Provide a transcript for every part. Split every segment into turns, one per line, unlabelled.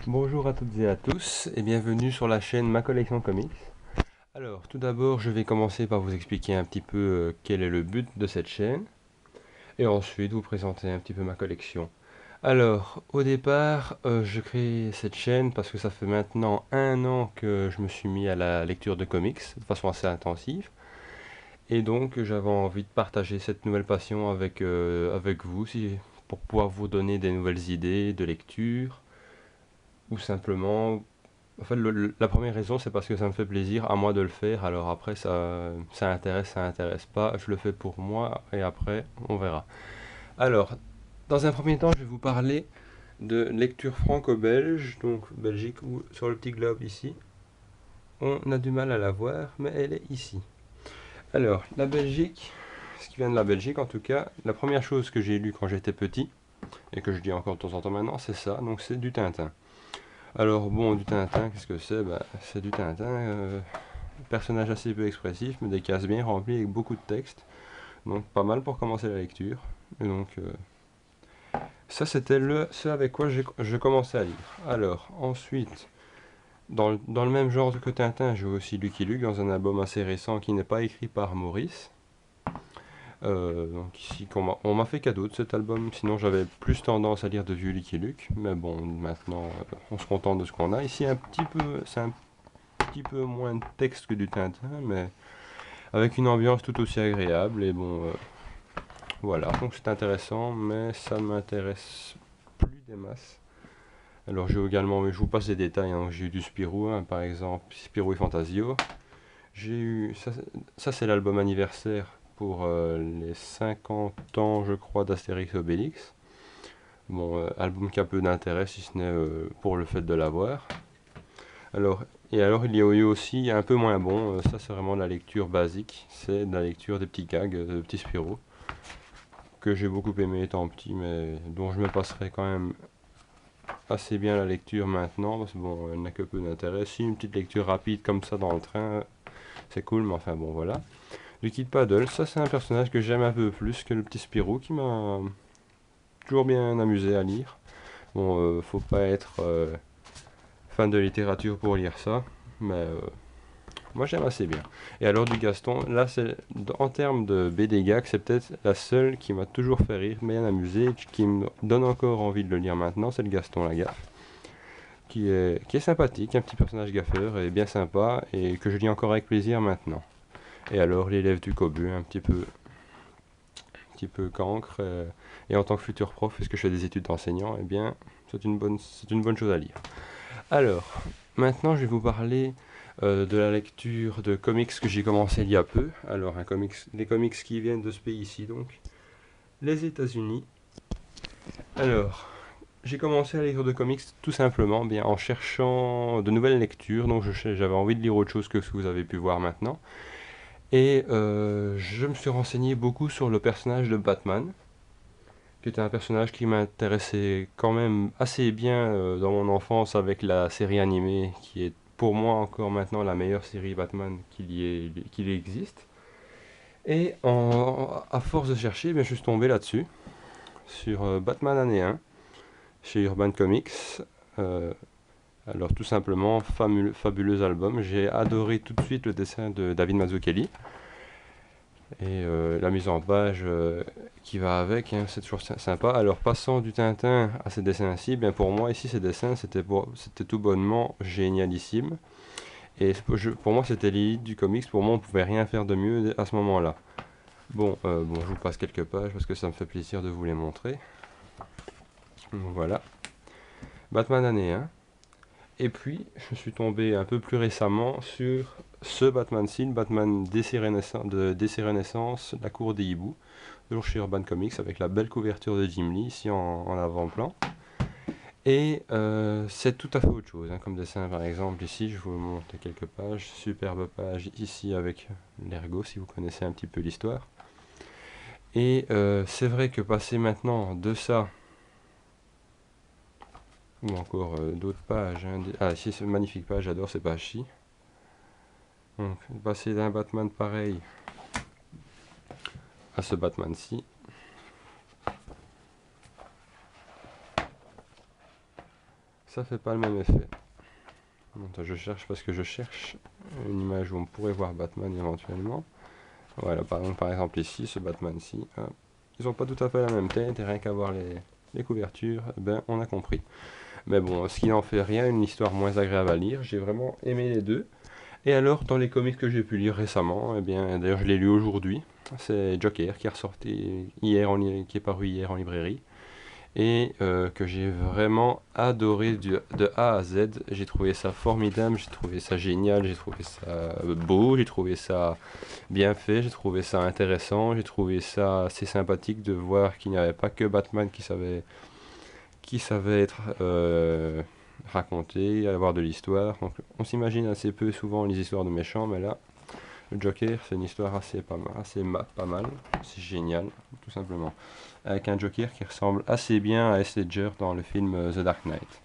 Bonjour à toutes et à tous et bienvenue sur la chaîne Ma Collection Comics. Alors tout d'abord je vais commencer par vous expliquer un petit peu quel est le but de cette chaîne et ensuite vous présenter un petit peu ma collection. Alors au départ je crée cette chaîne parce que ça fait maintenant 1 an que je me suis mis à la lecture de comics de façon assez intensive et donc j'avais envie de partager cette nouvelle passion avec vous pour pouvoir vous donner des nouvelles idées de lecture ou simplement. En fait, la première raison, c'est parce que ça me fait plaisir à moi de le faire. Alors après, ça intéresse pas. Je le fais pour moi et après, on verra. Alors, dans un premier temps, je vais vous parler de lecture franco-belge, donc Belgique, ou sur le petit globe ici. On a du mal à la voir, mais elle est ici. Alors, la Belgique, ce qui vient de la Belgique en tout cas, la première chose que j'ai lue quand j'étais petit, et que je dis encore de temps en temps maintenant, c'est ça, donc c'est du Tintin. Alors bon, du Tintin, qu'est-ce que c'est? Bah, c'est du Tintin, personnage assez peu expressif, mais des cases bien remplies avec beaucoup de texte. Donc pas mal pour commencer la lecture. Et donc ça c'était ce avec quoi je commençais à lire. Alors ensuite, dans le même genre que Tintin, j'ai aussi Lucky Luke dans un album assez récent qui n'est pas écrit par Maurice. Donc ici, on m'a fait cadeau de cet album, sinon j'avais plus tendance à lire de vieux Lucky Luke, mais bon, maintenant on se contente de ce qu'on a. Ici, c'est un petit peu moins de texte que du Tintin, mais avec une ambiance tout aussi agréable. Et bon, voilà, donc c'est intéressant, mais ça ne m'intéresse plus des masses. Alors j'ai également, je vous passe les détails, hein. J'ai eu du Spirou, hein, par exemple, Spirou et Fantasio. J'ai eu, ça c'est l'album anniversaire pour les 50 ans, je crois, d'Astérix et Obélix. Bon, album qui a peu d'intérêt, si ce n'est pour le fait de l'avoir. Alors, et alors il y a eu aussi un peu moins bon, ça c'est vraiment de la lecture basique, c'est de la lecture des petits gags, de petits Spirou, que j'ai beaucoup aimé étant petit, mais dont je me passerai quand même assez bien la lecture maintenant, parce que bon, elle n'a que peu d'intérêt. Si une petite lecture rapide comme ça dans le train, c'est cool, mais enfin bon voilà. Liquid Paddle, ça c'est un personnage que j'aime un peu plus que le petit Spirou, qui m'a toujours bien amusé à lire. Bon, faut pas être fan de littérature pour lire ça, mais moi j'aime assez bien. Et alors du Gaston, là c'est en termes de BD gag, c'est peut-être la seule qui m'a toujours fait rire, bien amusé, qui me donne encore envie de le lire maintenant, c'est le Gaston Lagaffe, qui est sympathique, un petit personnage gaffeur et bien sympa, et que je lis encore avec plaisir maintenant. Et alors l'élève du Cobu, un petit peu cancre, et en tant que futur prof, puisque je fais des études d'enseignant, eh bien c'est une bonne chose à lire. Alors, maintenant je vais vous parler de la lecture de comics que j'ai commencé il y a peu. Alors, les comics qui viennent de ce pays-ci, donc, les États-Unis. Alors, j'ai commencé à lire de comics tout simplement bien en cherchant de nouvelles lectures, donc j'avais envie de lire autre chose que ce que vous avez pu voir maintenant. Et je me suis renseigné beaucoup sur le personnage de Batman, qui était un personnage qui m'intéressait quand même assez bien dans mon enfance avec la série animée, qui est pour moi encore maintenant la meilleure série Batman qu'il existe. Et à force de chercher, ben, je suis tombé là-dessus, sur Batman année 1, chez Urban Comics. Euh, alors tout simplement, fabuleux album. J'ai adoré tout de suite le dessin de David Mazzucchelli. Et la mise en page qui va avec, hein, c'est toujours sympa. Alors passant du Tintin à ces dessins-ci, bien pour moi ici ces dessins c'était tout bonnement génialissime. Et pour moi c'était l'élite du comics, pour moi on pouvait rien faire de mieux à ce moment-là. Bon, je vous passe quelques pages parce que ça me fait plaisir de vous les montrer. Donc, voilà, Batman année 1. Et puis je suis tombé un peu plus récemment sur ce Batman-ci, le Batman DC Renaissance, La Cour des Hiboux, toujours chez Urban Comics, avec la belle couverture de Jim Lee ici en avant-plan. Et c'est tout à fait autre chose, hein, comme dessin par exemple. Ici, je vous montre quelques pages, superbe page ici avec l'ergot, si vous connaissez un petit peu l'histoire. Et c'est vrai que passer maintenant de ça, ou encore d'autres pages, hein, ah ici c'est une magnifique page, j'adore ces pages-ci. Donc, passer d'un Batman pareil à ce Batman-ci, ça fait pas le même effet. Attends, je cherche parce que je cherche une image où on pourrait voir Batman éventuellement. Voilà, par exemple ici, ce Batman-ci, ils ont pas tout à fait la même tête, et rien qu'à voir les couvertures, eh ben on a compris. Mais bon, ce qui n'en fait rien, une histoire moins agréable à lire, j'ai vraiment aimé les deux. Et alors, dans les comics que j'ai pu lire récemment, eh bien, d'ailleurs je l'ai lu aujourd'hui, c'est Joker qui est ressorti hier qui est paru hier en librairie et que j'ai vraiment adoré de A à Z. J'ai trouvé ça formidable, j'ai trouvé ça génial, j'ai trouvé ça beau, j'ai trouvé ça bien fait, j'ai trouvé ça intéressant, j'ai trouvé ça assez sympathique de voir qu'il n'y avait pas que Batman qui savait être raconté, avoir de l'histoire. Donc, on s'imagine assez peu souvent les histoires de méchants, mais là, le Joker, c'est une histoire assez pas mal, pas mal. C'est génial, tout simplement. Avec un Joker qui ressemble assez bien à Heath Ledger dans le film The Dark Knight.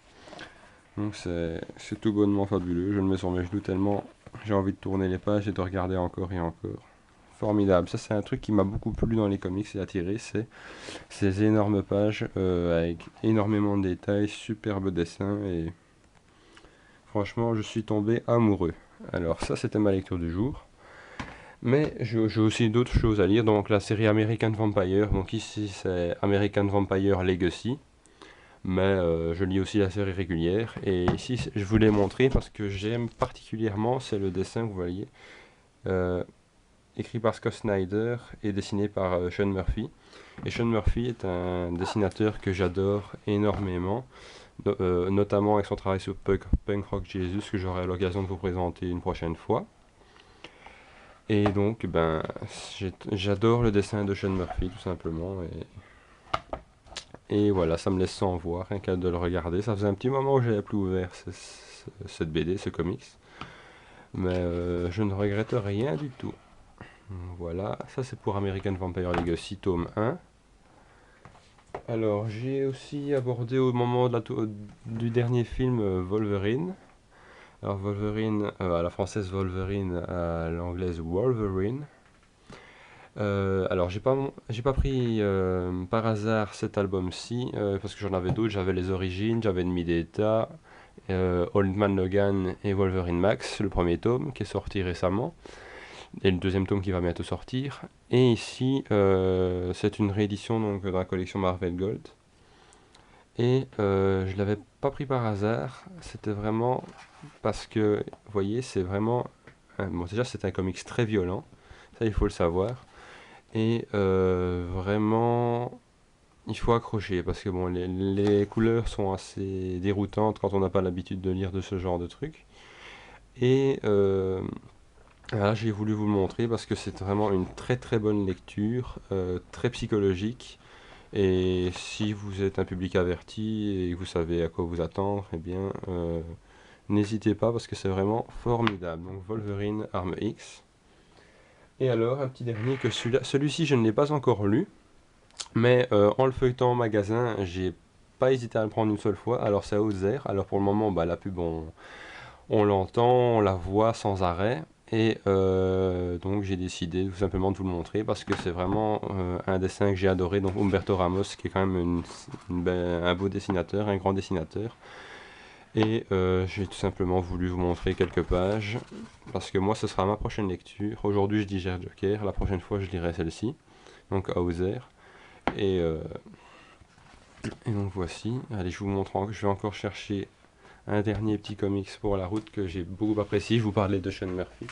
Donc c'est tout bonnement fabuleux. Je le mets sur mes genoux tellement j'ai envie de tourner les pages et de regarder encore et encore. Formidable. Ça, c'est un truc qui m'a beaucoup plu dans les comics et attiré. C'est ces énormes pages avec énormément de détails, superbes dessins et franchement, je suis tombé amoureux. Alors, ça, c'était ma lecture du jour. Mais j'ai aussi d'autres choses à lire. Donc la série American Vampire. Donc ici c'est American Vampire Legacy. Mais je lis aussi la série régulière. Et ici je voulais montrer parce que j'aime particulièrement, c'est le dessin que vous voyez. euh, Écrit par Scott Snyder et dessiné par Sean Murphy. Et Sean Murphy est un dessinateur que j'adore énormément. Notamment avec son travail sur Punk Rock Jesus que j'aurai l'occasion de vous présenter une prochaine fois. Et donc, ben, j'adore le dessin de Sean Murphy, tout simplement. Et voilà, ça me laisse sans voir, rien qu'à de le regarder. Ça faisait un petit moment où j'avais plus ouvert cette BD, ce comics. Mais je ne regrette rien du tout. Voilà, ça c'est pour American Vampire Legacy, tome 1. Alors, j'ai aussi abordé au moment de du dernier film Wolverine. Alors, Wolverine, à la française Wolverine, à l'anglaise Wolverine. Alors j'ai pas pris par hasard cet album-ci parce que j'en avais d'autres. J'avais les origines, j'avais Enemy d'État, Old Man Logan et Wolverine Max, le premier tome qui est sorti récemment et le deuxième tome qui va bientôt sortir. Et ici c'est une réédition donc dans la collection Marvel Gold. Et je l'avais pas pris par hasard. C'était vraiment parce que vous voyez c'est vraiment bon déjà c'est un comics très violent, ça il faut le savoir. Et vraiment, il faut accrocher parce que bon, les couleurs sont assez déroutantes quand on n'a pas l'habitude de lire de ce genre de trucs. Et voilà, j'ai voulu vous le montrer parce que c'est vraiment une très très bonne lecture, très psychologique. Et si vous êtes un public averti et que vous savez à quoi vous attendre, eh bien, n'hésitez pas parce que c'est vraiment formidable. Donc Wolverine Arme X. Et alors, un petit dernier que celui-ci je ne l'ai pas encore lu. Mais en le feuilletant en magasin, j'ai pas hésité à le prendre une seule fois. Alors c'est Hauser. Alors pour le moment, bah, la pub, on l'entend, on la voit sans arrêt. Et donc j'ai décidé tout simplement de vous le montrer parce que c'est vraiment un dessin que j'ai adoré. Donc Humberto Ramos, qui est quand même un beau dessinateur, un grand dessinateur. Et j'ai tout simplement voulu vous montrer quelques pages parce que moi ce sera ma prochaine lecture. Aujourd'hui je digère Joker, la prochaine fois je lirai celle-ci. Donc Hauser. Et, euh, et donc voici, allez je vous montre, je vais encore chercher un dernier petit comics pour la route que j'ai beaucoup apprécié. Je vous parlais de Sean Murphy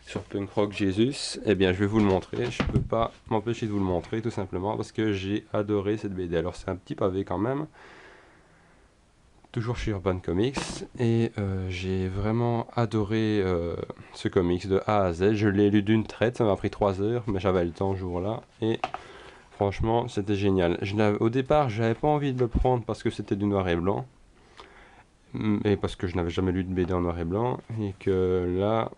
sur Punk Rock Jesus. Eh bien je vais vous le montrer, je peux pas m'empêcher de vous le montrer tout simplement parce que j'ai adoré cette BD. Alors c'est un petit pavé quand même, toujours chez Urban Comics, et j'ai vraiment adoré ce comics de A à Z. Je l'ai lu d'une traite, ça m'a pris 3 heures, mais j'avais le temps ce jour-là, et franchement, c'était génial. Au départ, j'avais pas envie de le prendre parce que c'était du noir et blanc. Et parce que je n'avais jamais lu de BD en noir et blanc. Et que là,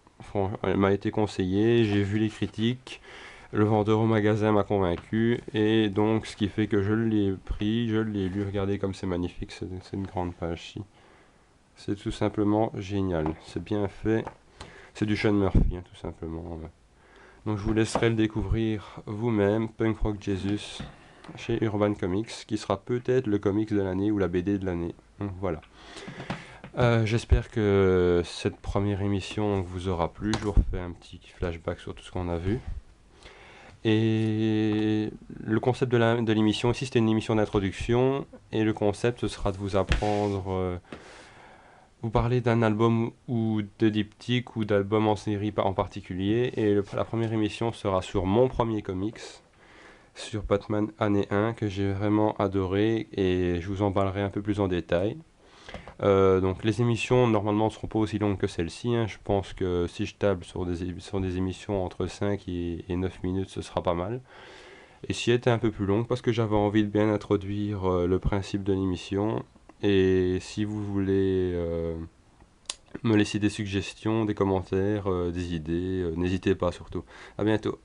elle m'a été conseillée, j'ai vu les critiques. Le vendeur au magasin m'a convaincu. Et donc, ce qui fait que je l'ai pris, je l'ai lu. Regardez comme c'est magnifique, c'est une grande page-ci. C'est tout simplement génial. C'est bien fait. C'est du Sean Murphy, hein, tout simplement. Donc je vous laisserai le découvrir vous-même, Punk Rock Jesus. chez Urban Comics, qui sera peut-être le comics de l'année ou la BD de l'année. Donc voilà. J'espère que cette première émission vous aura plu. Je vous refais un petit flashback sur tout ce qu'on a vu. Et le concept de l'émission ici, c'était une émission d'introduction. Et le concept, ce sera de vous apprendre, vous parler d'un album ou de diptyque ou d'album en série en particulier. Et la première émission sera sur mon premier comics, sur Batman année 1, que j'ai vraiment adoré. Et je vous en parlerai un peu plus en détail. Donc les émissions normalement ne seront pas aussi longues que celle-ci, hein. Je pense que si je table sur des émissions entre 5 et 9 minutes, ce sera pas mal. Et si elle était un peu plus longue, parce que j'avais envie de bien introduire le principe de l'émission. Et si vous voulez me laisser des suggestions, des commentaires, des idées, n'hésitez pas surtout. À bientôt.